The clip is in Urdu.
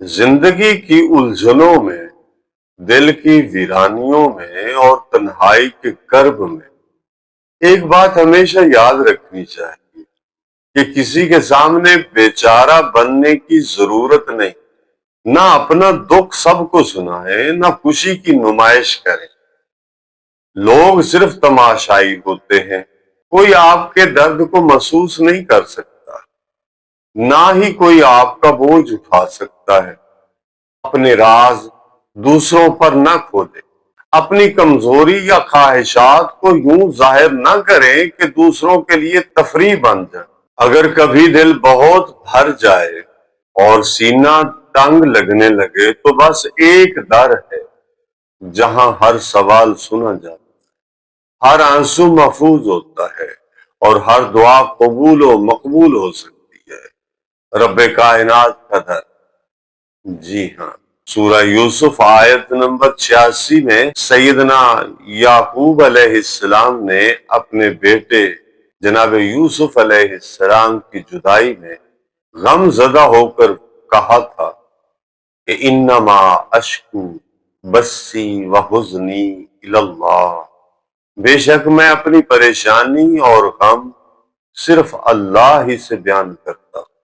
زندگی کی الجھنوں میں، دل کی ویرانیوں میں اور تنہائی کے کرب میں ایک بات ہمیشہ یاد رکھنی چاہیے کہ کسی کے سامنے بیچارہ بننے کی ضرورت نہیں۔ نہ اپنا دکھ سب کو سنائیں، نہ خوشی کی نمائش کریں۔ لوگ صرف تماشائی ہوتے ہیں، کوئی آپ کے درد کو محسوس نہیں کر سکتا، نہ ہی کوئی آپ کا بوجھ اٹھا سکتا ہے۔ اپنے راز دوسروں پر نہ کھولیں، اپنی کمزوری یا خواہشات کو یوں ظاہر نہ کریں کہ دوسروں کے لیے تفریح بن جائے۔ اگر کبھی دل بہت بھر جائے اور سینہ تنگ لگنے لگے تو بس ایک در ہے جہاں ہر سوال سنا جاتا ہے، ہر آنسو محفوظ ہوتا ہے اور ہر دعا قبول و مقبول ہو سکتی ہے۔ رب کائنات کا در۔ جی ہاں، سورہ یوسف آیت نمبر 86 میں سیدنا یعقوب علیہ السلام نے اپنے بیٹے جناب یوسف علیہ السلام کی جدائی میں غم زدہ ہو کر کہا تھا کہ انما اشکو بسی وحزنی اللہ، بے شک میں اپنی پریشانی اور غم صرف اللہ ہی سے بیان کرتا ہوں۔